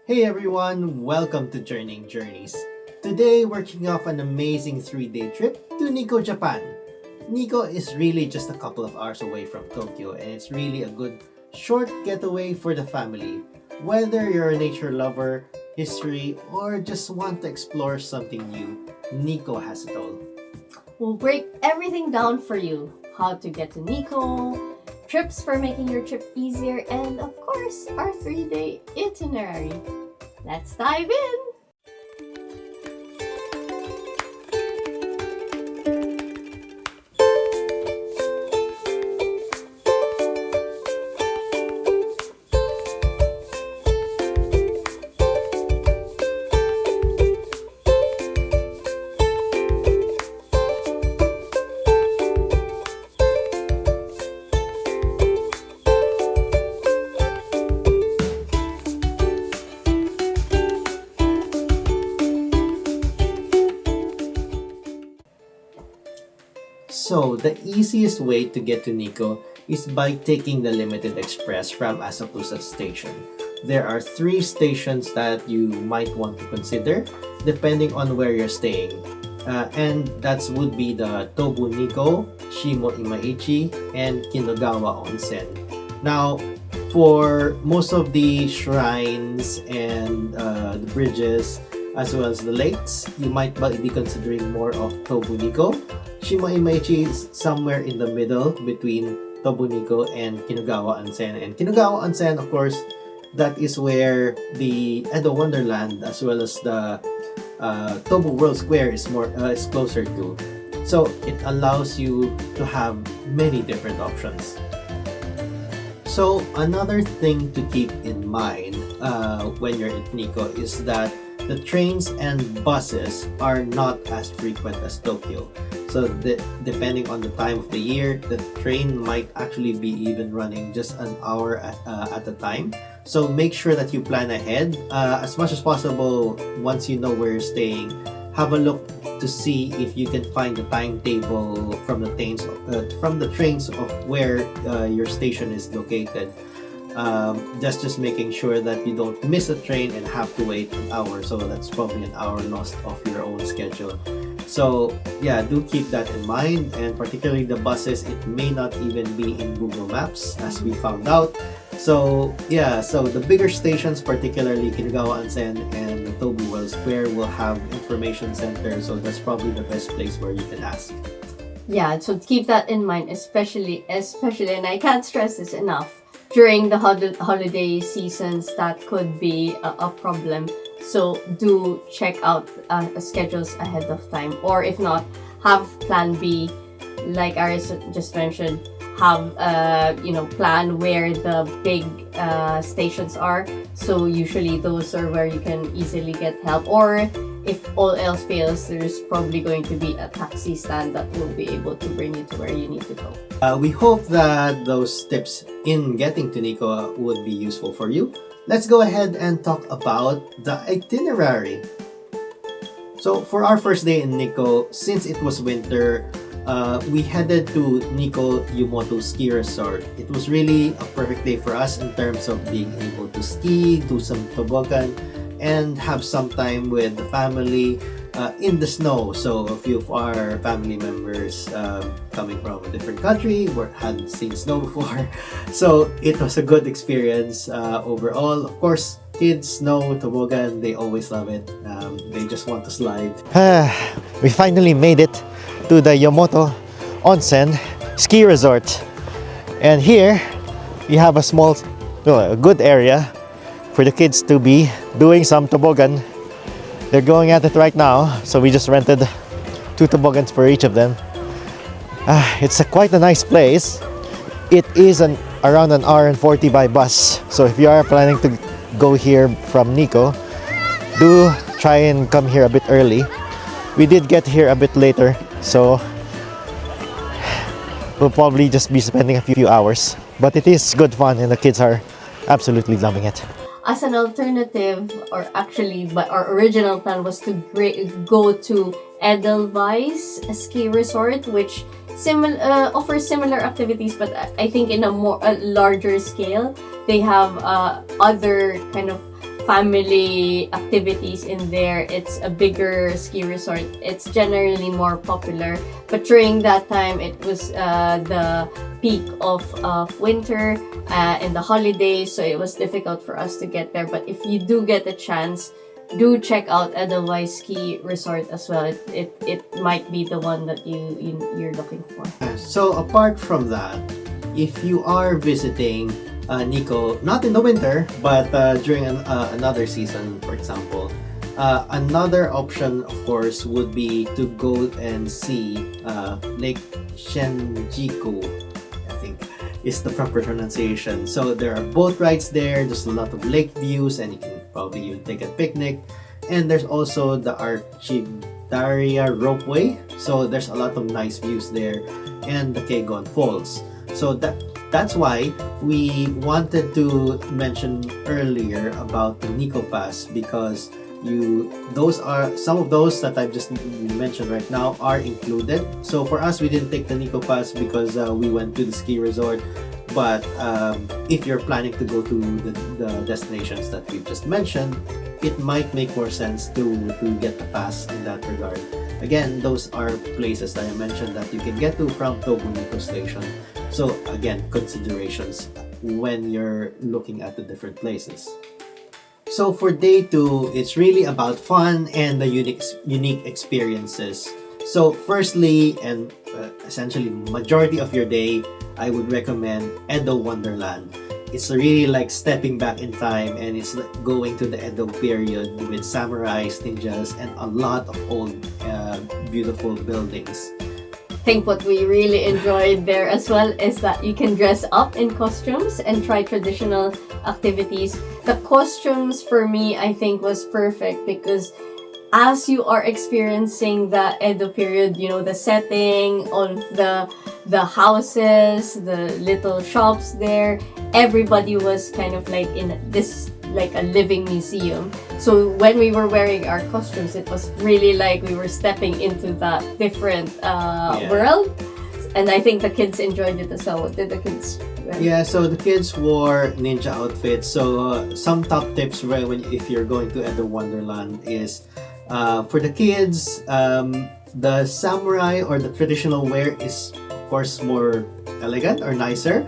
Hey everyone, welcome to Journeying Journeys. Today we're kicking off an amazing 3-day trip to Nikko, Japan. Nikko is really just a couple of hours away from Tokyo and it's really a good short getaway for the family. Whether you're a nature lover, history, or just want to explore something new, Nikko has it all. We'll break everything down for you. How to get to Nikko, trips for making your trip easier, and of course, our 3-day itinerary. Let's dive in! So, the easiest way to get to Nikko is by taking the Limited Express from Asakusa Station. There are 3 stations that you might want to consider depending on where you're staying. And that would be the Tobu Nikko, Shimo Imaichi, and Kinugawa Onsen. Now, for most of the shrines and the bridges, as well as the lakes, you might be considering more of Tobu Nikko. Shimo Imaichi is somewhere in the middle between Tobu Nikko and Kinugawa Onsen. And Kinugawa Onsen, of course, that is where the Edo Wonderland as well as the Tobu World Square is closer to. So it allows you to have many different options. So another thing to keep in mind when you're in Nikko is that the trains and buses are not as frequent as Tokyo. So depending on the time of the year, the train might actually be even running just an hour at a time. So make sure that you plan ahead as much as possible. Once you know where you're staying, have a look to see if you can find the timetable from the trains of where your station is located. Just making sure that you don't miss a train and have to wait an hour. So that's probably an hour lost of your own schedule. So yeah, do keep that in mind, and particularly the buses, it may not even be in Google Maps as we found out. So yeah, so the bigger stations, particularly Kinugawa Onsen and the Tobu World Square, will have information centers, so that's probably the best place where you can ask. Yeah, so keep that in mind, especially, and I can't stress this enough. During the holiday seasons, that could be a problem. So do check out schedules ahead of time, or if not, have plan B. Like Aris just mentioned, have plan where the big stations are. So usually those are where you can easily get help, or if all else fails, there's probably going to be a taxi stand that will be able to bring you to where you need to go. We hope that those tips in getting to Nikko would be useful for you. Let's go ahead and talk about the itinerary. So for our first day in Nikko, since it was winter, we headed to Nikko Yumoto Ski Resort. It was really a perfect day for us in terms of being able to ski, do some toboggan, and have some time with the family in the snow. So a few of our family members coming from a different country hadn't seen snow before. So it was a good experience overall. Of course, kids, snow, toboggan, they always love it. They just want to slide. We finally made it to the Yomoto Onsen Ski Resort. And here we have a good area for the kids to be doing some toboggan. They're going at it right now, so we just rented 2 toboggans for each of them. It's quite a nice place. It is around an hour and 40 by bus. So if you are planning to go here from Nikko, do try and come here a bit early. We did get here a bit later, so we'll probably just be spending a few hours. But it is good fun and the kids are absolutely loving it. As an alternative, or actually, our original plan was to go to Edelweiss Ski Resort, which offers similar activities, but I think in a larger scale. They have other kind of family activities in there. It's a bigger ski resort. It's generally more popular. But during that time, it was the peak of winter and the holidays, so it was difficult for us to get there. But if you do get a chance, do check out Edelweiss Ski Resort as well. It might be the one that you're looking for. So apart from that, if you are visiting Nikko, not in the winter, but during another season, for example, another option, of course, would be to go and see Lake Shenjiku, I think is the proper pronunciation. So there are boat rides there, there's a lot of lake views, and you can probably even take a picnic. And there's also the Archidaria ropeway, so there's a lot of nice views there, and the Kegon Falls. So that's why we wanted to mention earlier about the Nikko Pass, because those are some of those that I've just mentioned right now are included. So for us, we didn't take the Nikko Pass because we went to the ski resort. But if you're planning to go to the destinations that we've just mentioned, it might make more sense to get the pass in that regard. Again, those are places that I mentioned that you can get to from Tobu Nikko Station. So again, considerations when you're looking at the different places. So for day 2, it's really about fun and the unique experiences. So firstly, and essentially majority of your day, I would recommend Edo Wonderland. It's really like stepping back in time, and it's like going to the Edo period with samurais, ninjas, and a lot of old beautiful buildings. I think what we really enjoyed there as well is that you can dress up in costumes and try traditional activities. The costumes for me, I think, was perfect because as you are experiencing the Edo period, you know, the setting of the houses, the little shops there, everybody was kind of like in this, like a living museum. So when we were wearing our costumes, it was really like we were stepping into that different world. And I think the kids enjoyed it as well. What did the kids wear? Yeah, so the kids wore ninja outfits. So some top tips if you're going to Edo Wonderland is for the kids, the samurai or the traditional wear is of course more elegant or nicer,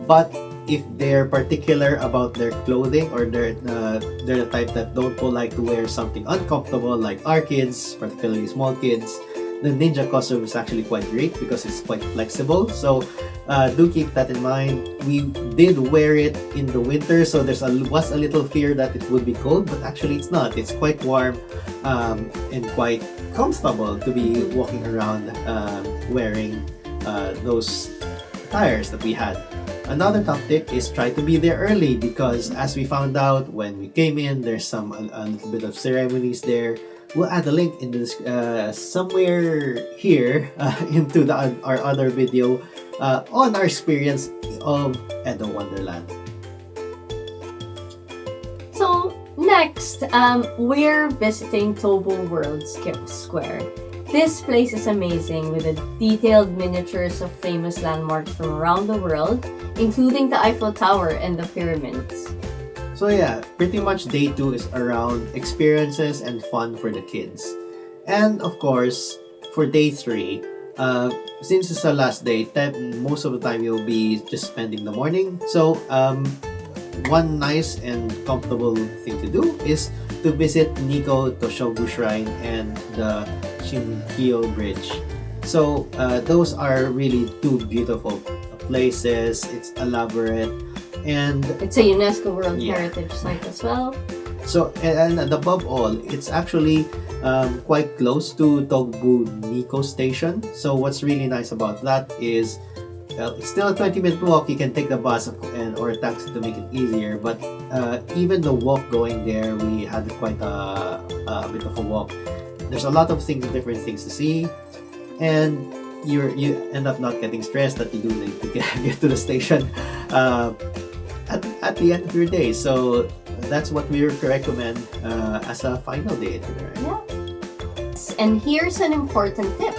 but if they're particular about their clothing or they're the type that don't like to wear something uncomfortable, like our kids, particularly small kids, the ninja costume is actually quite great because it's quite flexible. So do keep that in mind. We did wear it in the winter, so was a little fear that it would be cold, but actually it's not. It's quite warm and quite comfortable to be walking around wearing those attires that we had. Another top tip is try to be there early, because as we found out when we came in, there's a little bit of ceremonies there. We'll add a link in this somewhere here into our other video on our experience of Edo Wonderland. So next, we're visiting Tobu World Square. This place is amazing with the detailed miniatures of famous landmarks from around the world, including the Eiffel Tower and the pyramids. So yeah, pretty much day 2 is around experiences and fun for the kids. And of course, for day 3, since it's the last day, most of the time you'll be just spending the morning. So one nice and comfortable thing to do is to visit Nikko Toshogu Shrine and the Shinkyo Bridge. So those are really 2 beautiful places. It's elaborate. And it's a UNESCO World Heritage Site as well. So, and above all, it's actually quite close to Tobu Nikko Station. So what's really nice about that is it's still a 20-minute walk. You can take the bus or a taxi to make it easier. But even the walk going there, we had quite a bit of a walk. There's a lot of different things to see, and you end up not getting stressed that you do need to get to the station at the end of your day. So that's what we recommend as a final day itinerary. Yeah. And here's an important tip.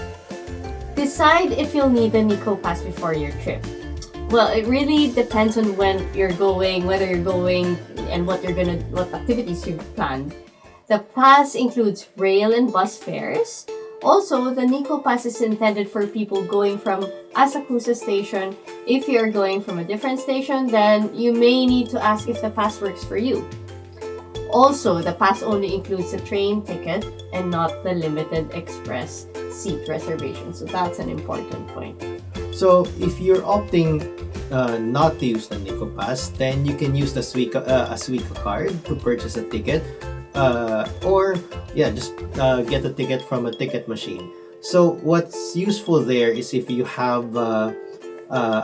Decide if you'll need a Nikko Pass before your trip. Well, it really depends on when you're going, whether you're going, and what activities you've planned. The pass includes rail and bus fares. Also, the Nikko Pass is intended for people going from Asakusa Station. If you're going from a different station, then you may need to ask if the pass works for you. Also, the pass only includes the train ticket and not the limited express seat reservation. So that's an important point. So if you're opting not to use the Nikko Pass, then you can use the a Suica card to purchase a ticket, or just get a ticket from a ticket machine. So what's useful there is if you have a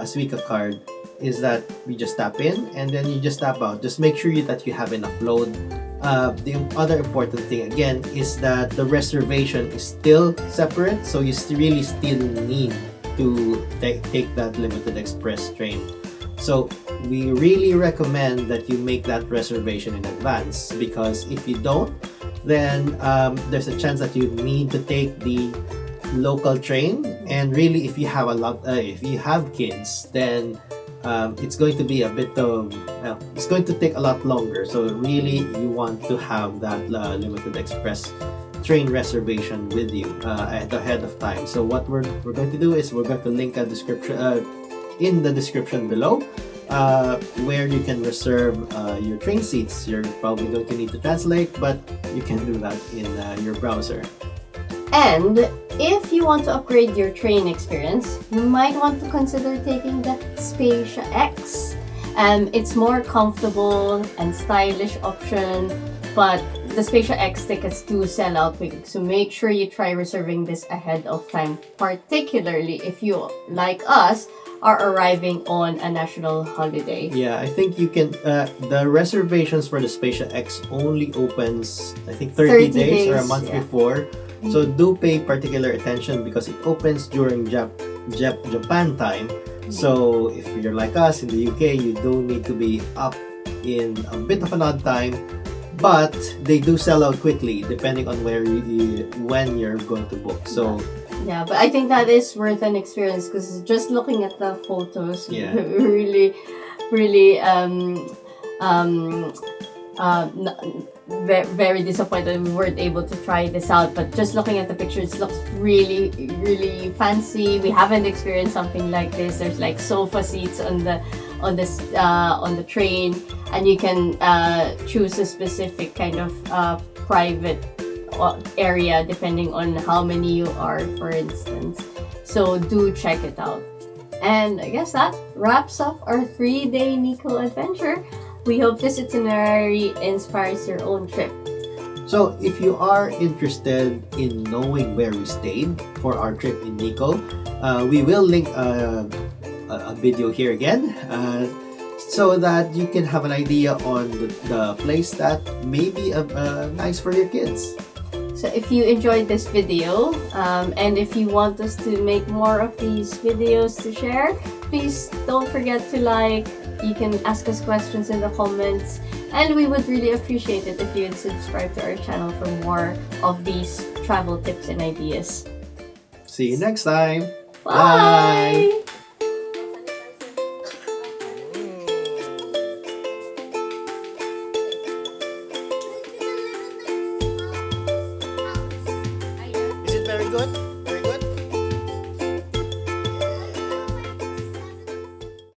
Suica card, is that you just tap in and then you just tap out. Just make sure that you have enough load. The other important thing again is that the reservation is still separate, so you really still need to take that limited express train. So we really recommend that you make that reservation in advance, because if you don't, then there's a chance that you need to take the local train, and really if you have if you have kids, then it's going to be a bit of it's going to take a lot longer. So really you want to have that limited express train reservation with you ahead of time. So what we're going to do is we're going to link a description in the description below, where you can reserve your train seats. You're probably going to need to translate, but you can do that in your browser. And if you want to upgrade your train experience, you might want to consider taking the Spacia X. It's more comfortable and stylish option, but the Spacia X tickets do sell out quickly, so make sure you try reserving this ahead of time, particularly if you, like us, are arriving on a national holiday. Yeah, I think you can, the reservations for the Spacia X only opens, I think 30 days or a month before. So do pay particular attention because it opens during Japan time. So if you're like us in the UK, you do need to be up in a bit of an odd time, but they do sell out quickly depending on when you're going to book. So yeah, but I think that is worth an experience, because just looking at the photos, really very disappointed we weren't able to try this out. But just looking at the pictures, it looks really fancy. We haven't experienced something like this. There's like sofa seats on the train, and you can choose a specific kind of private area depending on how many you are, for instance. So do check it out. And I guess that wraps up our 3-day Nikko adventure. We hope this itinerary inspires your own trip. So if you are interested in knowing where we stayed for our trip in Nikko, we will link a video here again, so that you can have an idea on the place that may be nice for your kids. So if you enjoyed this video, and if you want us to make more of these videos to share, please don't forget to like. You can ask us questions in the comments, and we would really appreciate it if you would subscribe to our channel for more of these travel tips and ideas. See you next time. Bye! Is it very good?